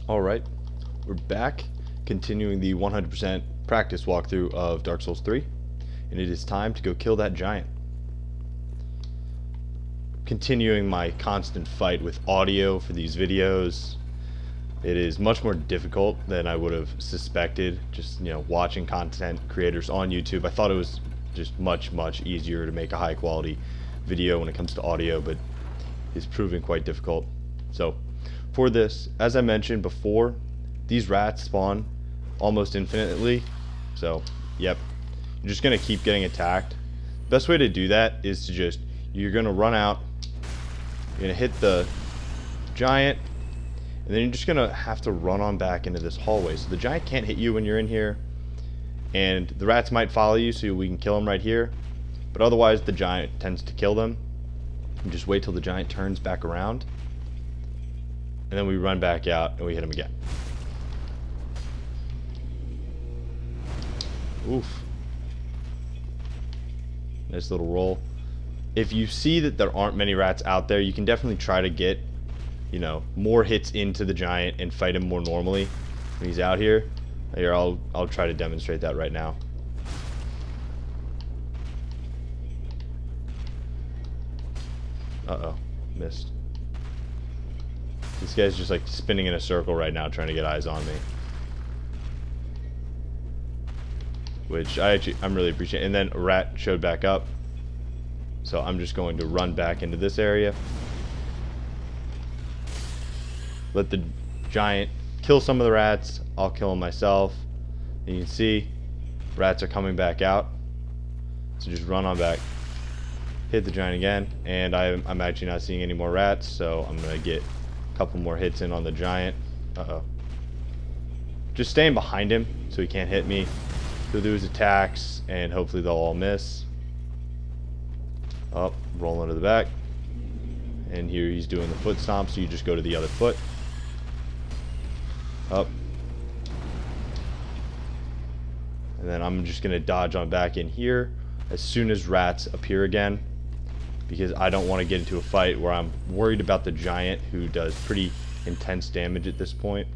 Alright, we're back, continuing the 100% practice walkthrough of Dark Souls 3, and it is time to go kill that giant. Continuing my constant fight with audio for these videos. It is much more difficult than I would have suspected, just, watching content creators on YouTube. I thought it was just much easier to make a high quality video when it comes to audio, but it's proving quite difficult. So, for this, as I mentioned before, these rats spawn almost infinitely. So, yep, you're just going to keep getting attacked. Best way to do that is to you're going to run out, you're going to hit the giant, and then you're just going to have to run on back into this hallway. So the giant can't hit you when you're in here, and the rats might follow you so we can kill them right here, but otherwise the giant tends to kill them. And just wait till the giant turns back around, and then we run back out and we hit him again. Oof. Nice little roll. If you see that there aren't many rats out there, you can definitely try to get, more hits into the giant and fight him more normally when he's out here. Here, I'll try to demonstrate that right now. Uh-oh, missed. This guy's just like spinning in a circle right now trying to get eyes on me, which I'm really appreciating. And then a rat showed back up, so I'm just going to run back into this area, let the giant kill some of the rats. I'll kill them myself, and you can see rats are coming back out, so just run on back, hit the giant again, and I'm actually not seeing any more rats, so I'm gonna get a couple more hits in on the giant. Uh-oh. Just staying behind him so he can't hit me. Go through his attacks, and hopefully they'll all miss. Up, roll into the back. And here he's doing the foot stomp, so you just go to the other foot. Up. And then I'm just gonna dodge on back in here as soon as rats appear again, because I don't want to get into a fight where I'm worried about the giant, who does pretty intense damage at this point,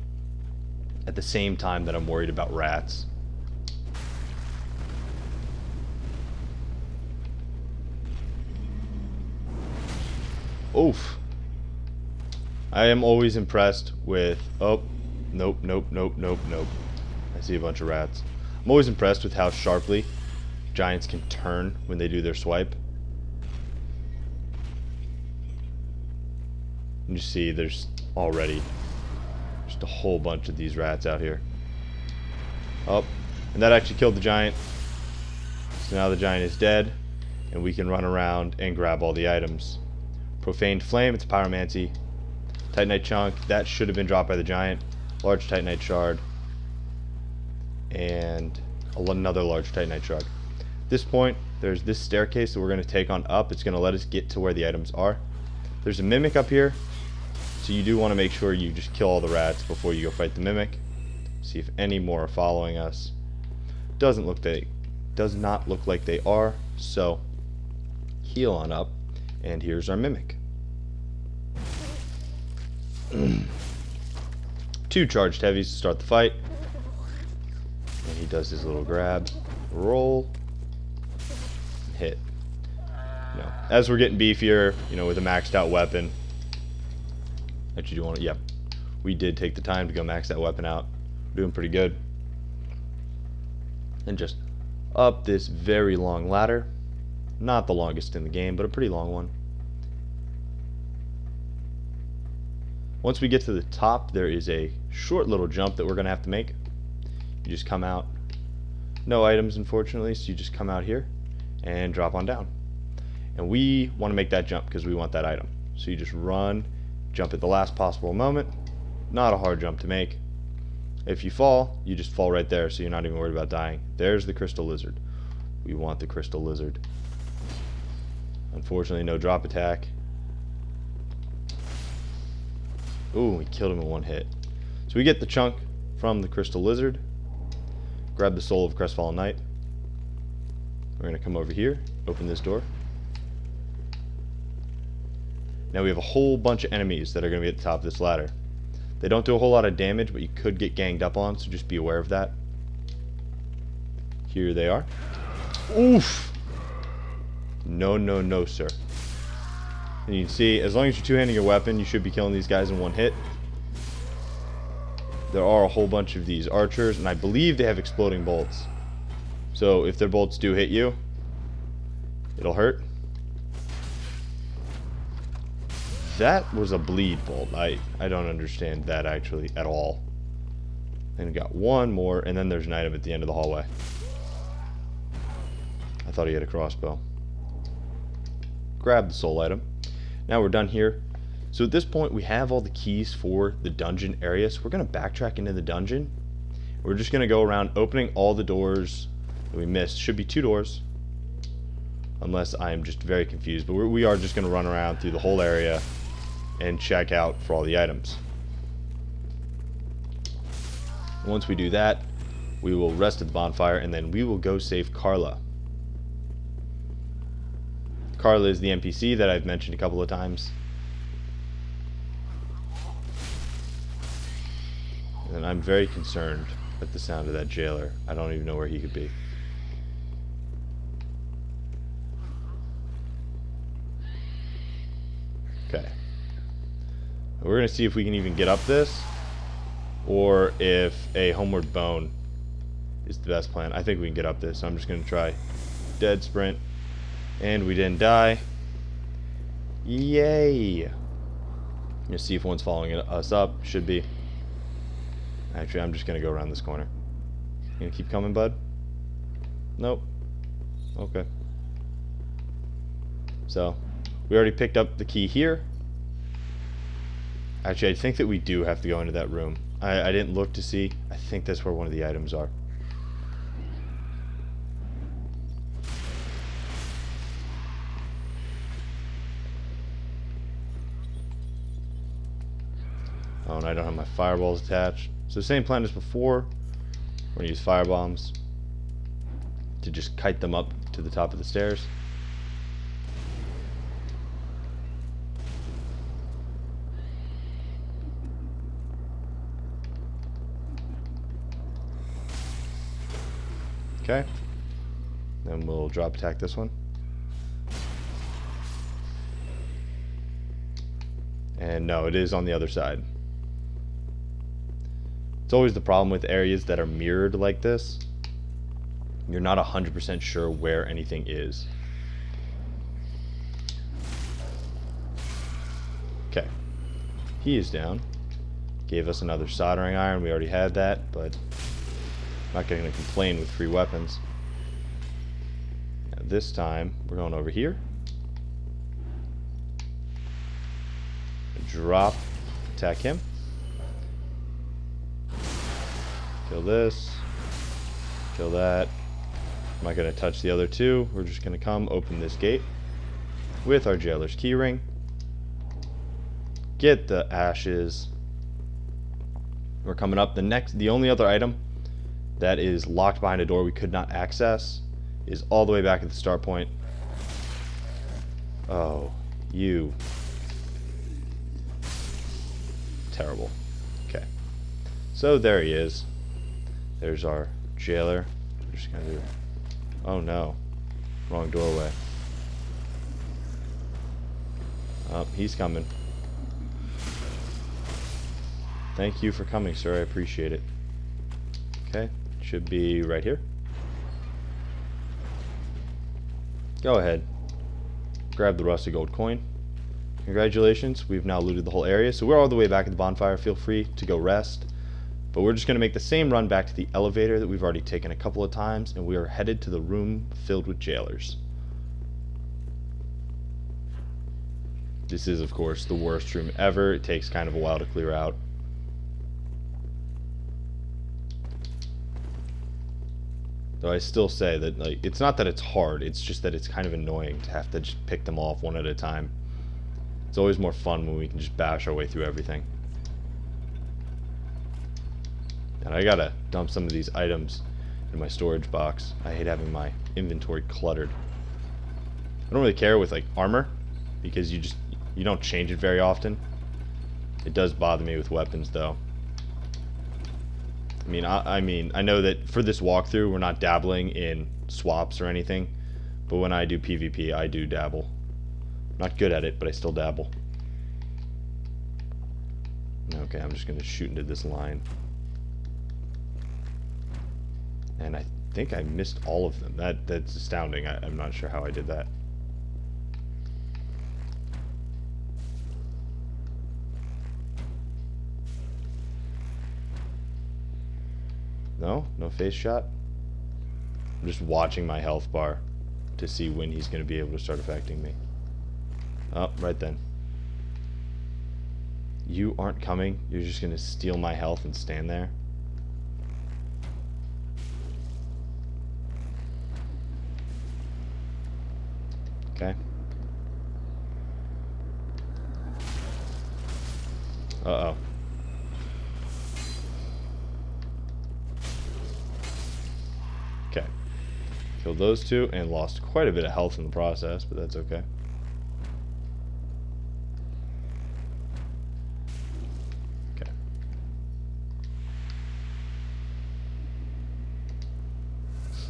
at the same time that I'm worried about rats. Oof. I am always impressed with... Oh, nope. I see a bunch of rats. I'm always impressed with how sharply giants can turn when they do their swipe. You see there's already just a whole bunch of these rats out here. Oh, and that actually killed the giant. So now the giant is dead, and we can run around and grab all the items. Profaned Flame, it's Pyromancy. Titanite Chunk, that should have been dropped by the giant. Large Titanite Shard. And another large Titanite Shard. At this point, there's this staircase that we're going to take on up. It's going to let us get to where the items are. There's a Mimic up here, so you do want to make sure you just kill all the rats before you go fight the Mimic. See if any more are following us. Does not look like they are, so heal on up, and here's our Mimic. 2 charged heavies to start the fight, and he does his little grab, roll, hit. As we're getting beefier, with a maxed out weapon. Actually, we did take the time to go max that weapon out. We're doing pretty good. And just up this very long ladder. Not the longest in the game, but a pretty long one. Once we get to the top, there is a short little jump that we're going to have to make. You just come out. No items, unfortunately, so you just come out here and drop on down. And we want to make that jump because we want that item. So you just run, jump at the last possible moment. Not a hard jump to make. If you fall, you just fall right there, so you're not even worried about dying. There's the crystal lizard. We want the crystal lizard. Unfortunately, no drop attack. Ooh, we killed him in one hit. So we get the chunk from the crystal lizard. Grab the soul of Crestfallen Knight. We're going to come over here, open this door. Now we have a whole bunch of enemies that are going to be at the top of this ladder. They don't do a whole lot of damage, but you could get ganged up on, so just be aware of that. Here they are. Oof! No, no, no, sir. And you can see, as long as you're two-handing your weapon, you should be killing these guys in one hit. There are a whole bunch of these archers, and I believe they have exploding bolts. So if their bolts do hit you, it'll hurt. That was a bleed bolt. I don't understand that actually at all. And we got one more, and then there's an item at the end of the hallway. I thought he had a crossbow. Grab the soul item. Now we're done here. So at this point we have all the keys for the dungeon area, so we're going to backtrack into the dungeon. We're just going to go around opening all the doors that we missed. Should be 2 doors, unless I am just very confused, but we are just going to run around through the whole area and check out for all the items. Once we do that, we will rest at the bonfire, and then we will go save Karla. Karla is the NPC that I've mentioned a couple of times. And I'm very concerned at the sound of that jailer. I don't even know where he could be. Okay. We're going to see if we can even get up this, or if a homeward bone is the best plan. I think we can get up this, so I'm just going to try dead sprint. And we didn't die. Yay! Let's see if one's following us up. Should be. Actually, I'm just going to go around this corner. You going to keep coming, bud? Nope. Okay. So, we already picked up the key here. Actually, I think that we do have to go into that room. I didn't look to see. I think that's where one of the items are. Oh, and I don't have my fireballs attached. So same plan as before. We're going to use firebombs to just kite them up to the top of the stairs. Okay. Then we'll drop attack this one. And no, it is on the other side. It's always the problem with areas that are mirrored like this. You're not 100% sure where anything is. Okay. He is down. Gave us another soldering iron. We already had that, but I'm not going to complain with free weapons. Now, this time, we're going over here. Drop. Attack him. Kill this. Kill that. I'm not going to touch the other two. We're just going to come open this gate with our jailer's keyring. Get the ashes. We're coming up. The only other item that is locked behind a door we could not access is all the way back at the start point. Oh, you. Terrible. Okay. So there he is. There's our jailer. We're just gonna do. Oh no. Wrong doorway. Oh, he's coming. Thank you for coming, sir. I appreciate it. Okay. Should be right here. Go ahead. Grab the rusty gold coin. Congratulations, we've now looted the whole area, so we're all the way back at the bonfire. Feel free to go rest. But we're just going to make the same run back to the elevator that we've already taken a couple of times, and we are headed to the room filled with jailers. This is, of course, the worst room ever. It takes kind of a while to clear out. Though I still say that, like, it's not that it's hard, it's just that it's kind of annoying to have to just pick them off one at a time. It's always more fun when we can just bash our way through everything. And I gotta dump some of these items in my storage box. I hate having my inventory cluttered. I don't really care with like armor, because you don't change it very often. It does bother me with weapons, though. I mean, I know that for this walkthrough, we're not dabbling in swaps or anything, but when I do PvP, I do dabble. I'm not good at it, but I still dabble. Okay, I'm just gonna shoot into this line. And I think I missed all of them. That's astounding. I'm not sure how I did that. No face shot. I'm just watching my health bar to see when he's going to be able to start affecting me. Oh, right then. You aren't coming. You're just going to steal my health and stand there. Okay. Uh-oh. Okay. Killed those two and lost quite a bit of health in the process, but that's okay. Okay.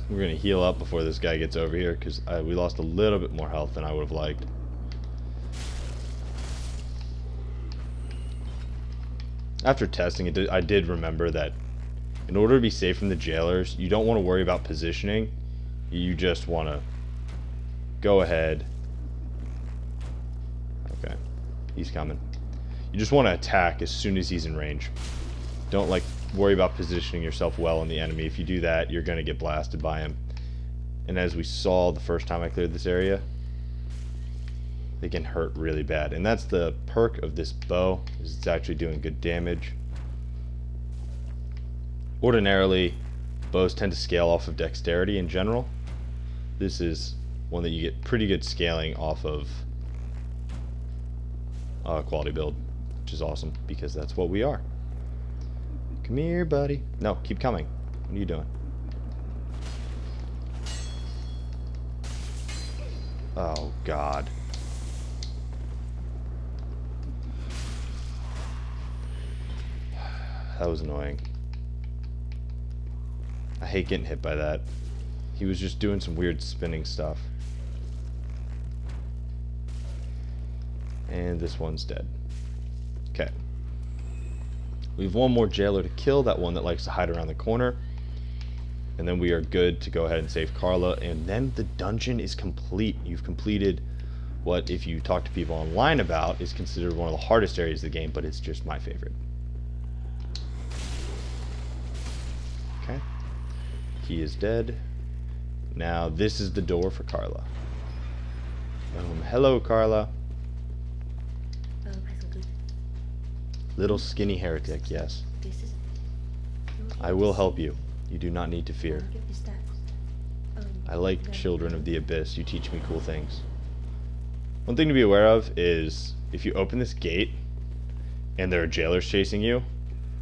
We're gonna heal up before this guy gets over here, because we lost a little bit more health than I would have liked. After testing it, I did remember that in order to be safe from the jailers, you don't want to worry about positioning. You just want to go ahead. Okay, he's coming. You just want to attack as soon as he's in range. Don't worry about positioning yourself well on the enemy. If you do that, you're going to get blasted by him. And as we saw the first time I cleared this area, they can hurt really bad. And that's the perk of this bow, is it's actually doing good damage. Ordinarily, bows tend to scale off of dexterity in general. This is one that you get pretty good scaling off of quality build, which is awesome, because that's what we are. Come here, buddy. No, keep coming. What are you doing? Oh, God. That was annoying. I hate getting hit by that. He was just doing some weird spinning stuff. And this one's dead. Okay. We have one more jailer to kill, that one that likes to hide around the corner. And then we are good to go ahead and save Karla. And then the dungeon is complete. You've completed what, if you talk to people online about, is considered one of the hardest areas of the game, but it's just my favorite. Okay. He is dead. Now this is the door for Karla. Hello, Karla. Little skinny heretic, yes. I will help you. You do not need to fear. I like children of the abyss. You teach me cool things. One thing to be aware of is if you open this gate and there are jailers chasing you,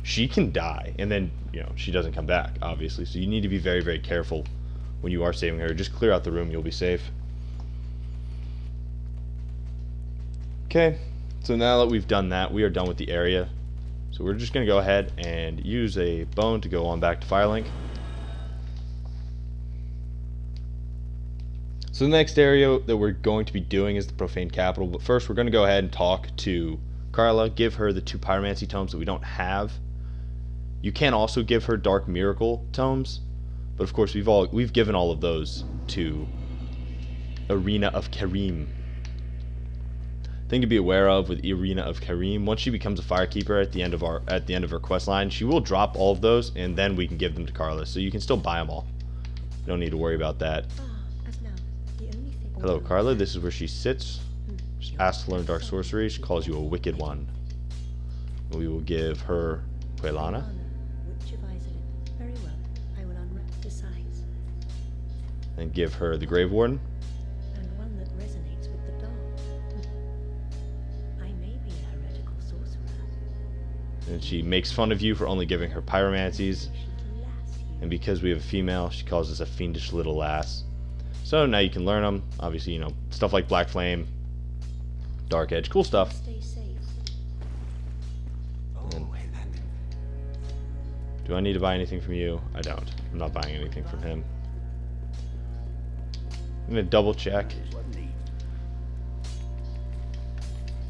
she can die, and then, you know, she doesn't come back, obviously. So you need to be very, very careful when you are saving her. Just clear out the room, you'll be safe. Okay, so now that we've done that, we are done with the area. So we're just going to go ahead and use a bone to go on back to Firelink. So the next area that we're going to be doing is the Profane Capital. But first, we're going to go ahead and talk to Karla, give her the 2 Pyromancy tomes that we don't have. You can also give her Dark Miracle tomes, but of course we've given all of those to Arena of Karim. Thing to be aware of with Arena of Karim, once she becomes a Firekeeper at the end of her quest line, she will drop all of those, and then we can give them to Karla. So you can still buy them all. You don't need to worry about that. Hello, Karla. This is where she sits. She's asked to learn Dark Sorcery. She calls you a wicked one. We will give her Quelana. Very well. I will unwrap the sides. And give her the Grave Warden. And one that resonates with the dark. I may be a heretical sorcerer. And she makes fun of you for only giving her pyromancies. And because we have a female, she calls us a fiendish little lass. So now you can learn them. Obviously, you know, stuff like Black Flame, Dark Edge, cool stuff. Stay safe. Do I need to buy anything from you? I don't. I'm not buying anything from him. I'm gonna double check.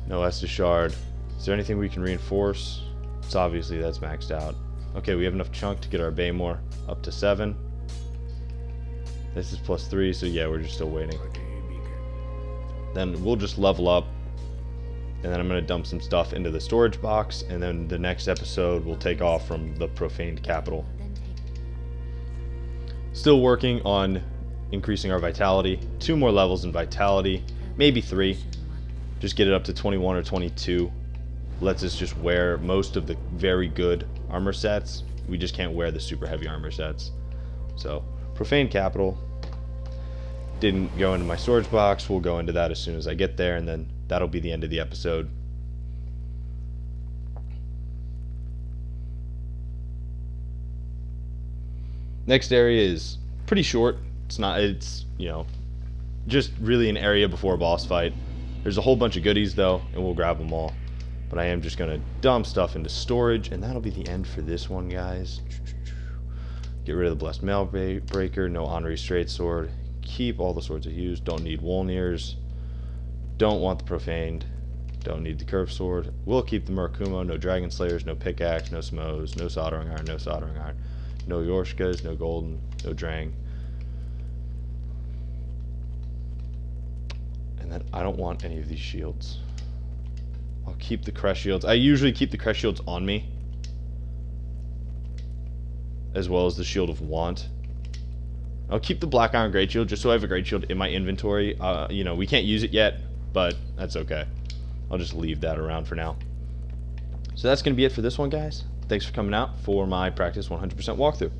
No Estus Shard. Is there anything we can reinforce? It's obviously that's maxed out. Okay, we have enough chunk to get our Baymore up to 7. This is +3, so yeah, we're just still waiting. Then we'll just level up, and then I'm going to dump some stuff into the storage box, and then the next episode we'll take off from the profaned capital. Still working on increasing our vitality. 2 more levels in vitality, maybe 3. Just get it up to 21 or 22. Lets us just wear most of the very good armor sets. We just can't wear the super heavy armor sets. So, profaned capital didn't go into my storage box. We'll go into that as soon as I get there, and then that'll be the end of the episode. Next area is pretty short. It's you know, just really an area before a boss fight. There's a whole bunch of goodies though, and we'll grab them all. But I am just gonna dump stuff into storage, and that'll be the end for this one, guys. Get rid of the Blessed Mail Breaker, no Honorary Straight Sword. Keep all the Swords of Hughes. Don't need Wolnirs. Don't want the Profaned. Don't need the Curved Sword. We'll keep the Murakumo. No Dragon Slayers. No Pickaxe. No Smoes. No Soldering Iron. No Soldering Iron. No Yorshkas. No Golden. No Drang. And then I don't want any of these shields. I'll keep the Crest Shields. I usually keep the Crest Shields on me, as well as the Shield of Want. I'll keep the Black Iron Great Shield just so I have a Great Shield in my inventory. You know, we can't use it yet, but that's okay. I'll just leave that around for now. So that's going to be it for this one, guys. Thanks for coming out for my Practice 100% walkthrough.